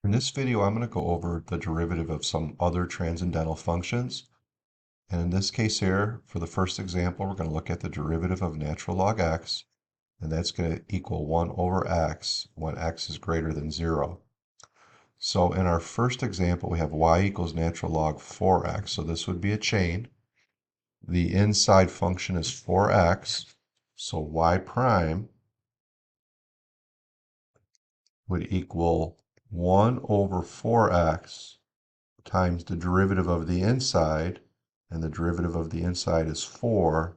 In this video, I'm going to go over the derivative of some other transcendental functions. And in this case here, for the first example, we're going to look at the derivative of natural log x, and that's going to equal 1 over x when x is greater than 0. So in our first example, we have y equals natural log 4x. So this would be a chain. The inside function is 4x, so y prime would equal 1 over 4x times the derivative of the inside, and the derivative of the inside is 4,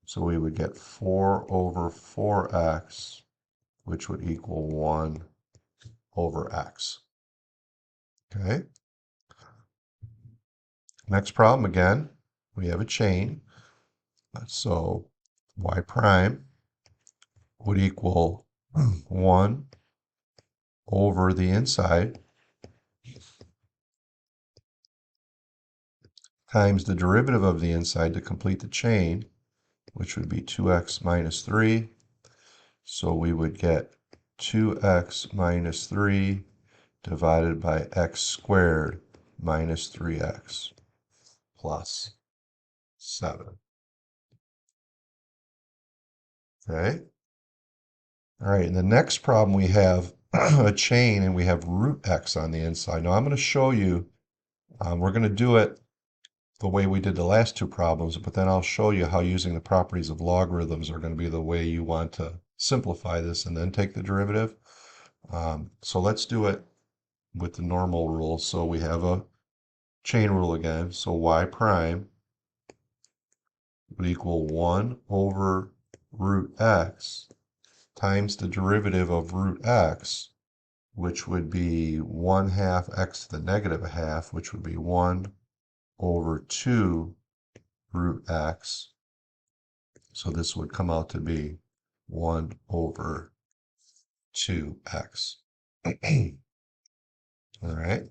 so we would get 4 over 4x, which would equal 1 over x. Okay? Next problem again, we have a chain, so y prime would equal 1 over the inside times the derivative of the inside to complete the chain, which would be 2x minus 3. So we would get 2x minus 3 divided by x squared minus 3x plus 7. Okay? All right, in the next problem we have a chain and we have root x on the inside. Now I'm going to show you, we're going to do it the way we did the last two problems, but then I'll show you how using the properties of logarithms are going to be the way you want to simplify this and then take the derivative. So let's do it with the normal rule. So we have a chain rule again. So y prime would equal 1 over root x times the derivative of root x, which would be 1/2 x to the negative half, which would be 1 over 2 root x. So this would come out to be 1 over 2x. All right.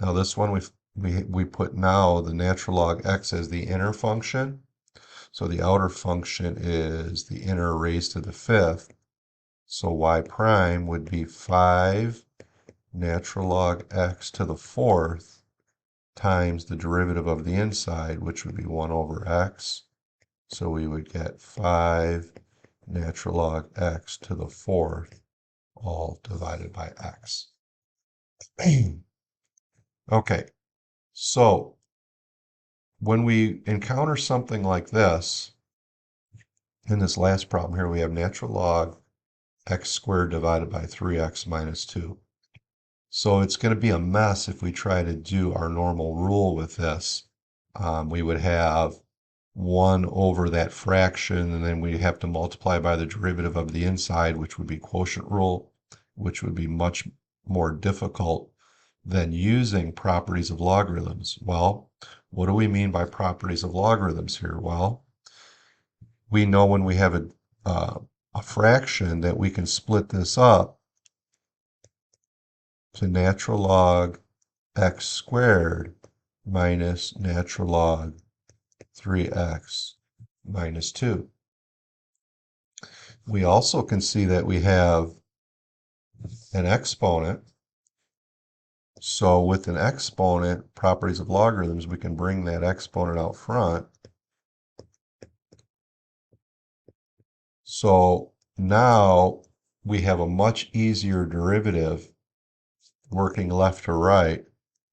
Now this one we put now the natural log x as the inner function. So the outer function is the inner raised to the 5th. So y prime would be 5 natural log x to the 4th times the derivative of the inside, which would be 1 over x. So we would get 5 natural log x to the 4th, all divided by x. Okay, so when we encounter something like this, in this last problem here, we have natural log x squared divided by 3x minus 2. So it's going to be a mess if we try to do our normal rule with this. We would have 1 over that fraction, and then we have to multiply by the derivative of the inside, which would be quotient rule, which would be much more difficult than using properties of logarithms. Well, what do we mean by properties of logarithms here? Well, we know when we have a fraction that we can split this up to natural log x squared minus natural log 3x minus 2. We also can see that we have an exponent. So with an exponent, properties of logarithms, we can bring that exponent out front. So now we have a much easier derivative working left to right.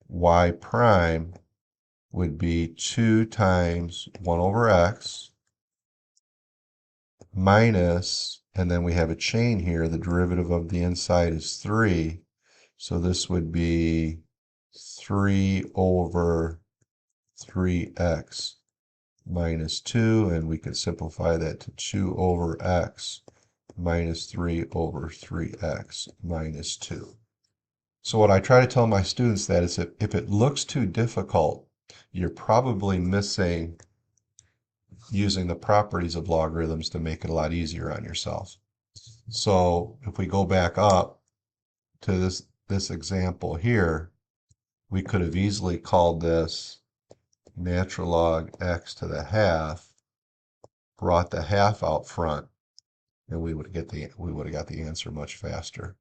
Y prime would be 2 times 1 over x minus, and then we have a chain here, the derivative of the inside is 3. So this would be 3 over 3x minus 2, and we could simplify that to 2 over x minus 3 over 3x minus 2. So what I try to tell my students that is that if it looks too difficult, you're probably missing using the properties of logarithms to make it a lot easier on yourself. So if we go back up to this example here, we could have easily called this natural log x to the half, brought the half out front, and we would have got the answer much faster.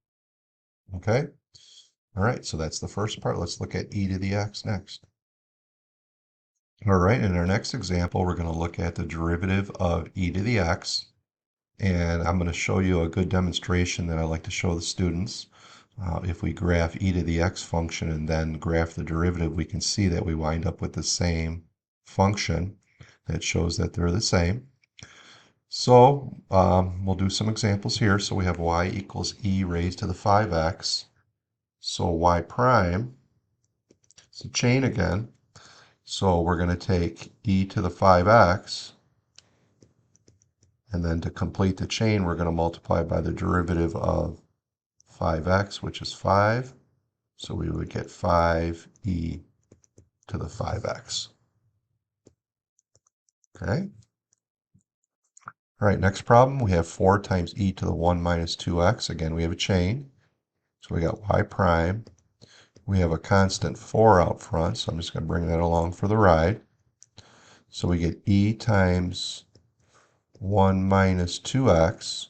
Okay? All right, so that's the first part. Let's look at e to the x next. All right, in our next example, we're going to look at the derivative of e to the x. And I'm going to show you a good demonstration that I like to show the students. If we graph e to the x function and then graph the derivative, we can see that we wind up with the same function. That shows that they're the same. So we'll do some examples here. So we have y equals e raised to the 5x. So y prime, it's a chain again. So we're going to take e to the 5x, and then to complete the chain, we're going to multiply by the derivative of 5x, which is 5. So we would get 5e to the 5x. Okay? All right, next problem, we have 4 times e to the 1 minus 2x. Again, we have a chain. So we got y prime. We have a constant 4 out front, so I'm just going to bring that along for the ride. So we get e times 1 minus 2x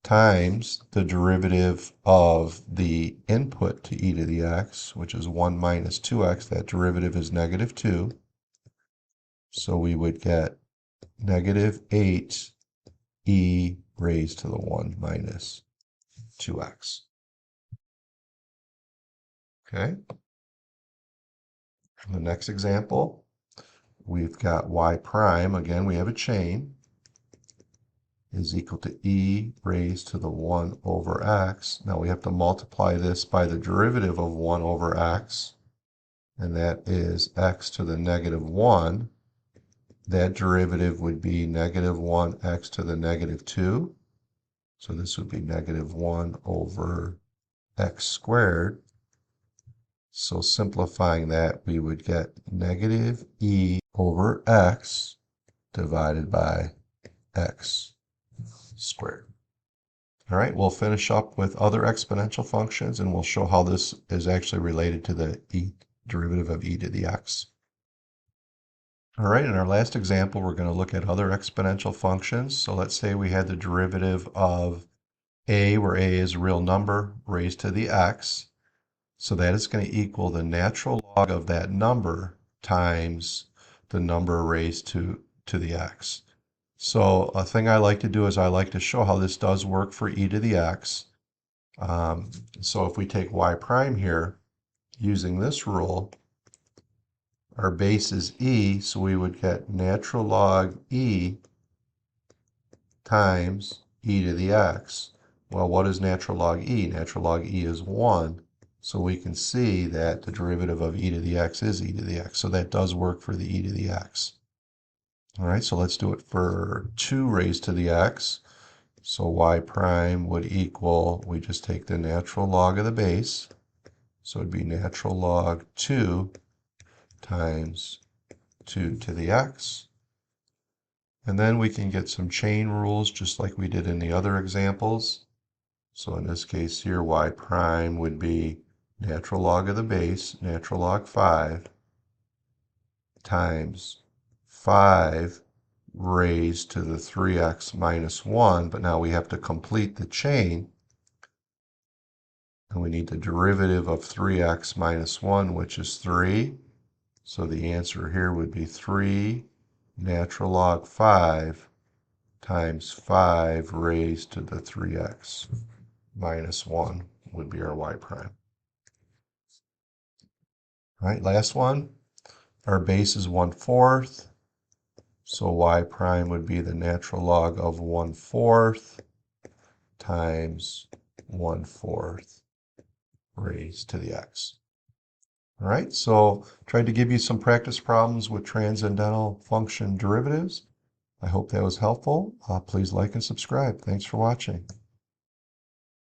times the derivative of the input to e to the x, which is 1 minus 2x. That derivative is negative 2. So we would get negative 8e raised to the 1 minus 2x. Okay? The next example, we've got y prime. Again, we have a chain, is equal to e raised to the 1 over x. Now we have to multiply this by the derivative of 1 over x, and that is x to the negative 1. That derivative would be negative 1x to the negative 2. So this would be negative 1 over x squared. So simplifying that, we would get negative e over x divided by x squared. All right, we'll finish up with other exponential functions, and we'll show how this is actually related to the derivative of e to the x. All right, in our last example, we're going to look at other exponential functions. So let's say we had the derivative of a, where a is a real number, raised to the x. So that is going to equal the natural log of that number times the number raised to the x. So a thing I like to do is I like to show how this does work for e to the x. So if we take y prime here, using this rule, our base is e, so we would get natural log e times e to the x. Well, what is natural log e? Natural log e is 1. So we can see that the derivative of e to the x is e to the x. So that does work for the e to the x. All right, so let's do it for 2 raised to the x. So y prime would equal, we just take the natural log of the base. So it would be natural log 2 times 2 to the x. And then we can get some chain rules just like we did in the other examples. So in this case here, y prime would be natural log of the base, natural log 5, times 5 raised to the 3x minus 1. But now we have to complete the chain. And we need the derivative of 3x minus 1, which is 3. So the answer here would be 3 natural log 5 times 5 raised to the 3x minus 1 would be our y prime. All right, last one. Our base is 1/4. So y prime would be the natural log of 1/4 times 1/4 raised to the x. All right, so tried to give you some practice problems with transcendental function derivatives. I hope that was helpful. Please like and subscribe. Thanks for watching.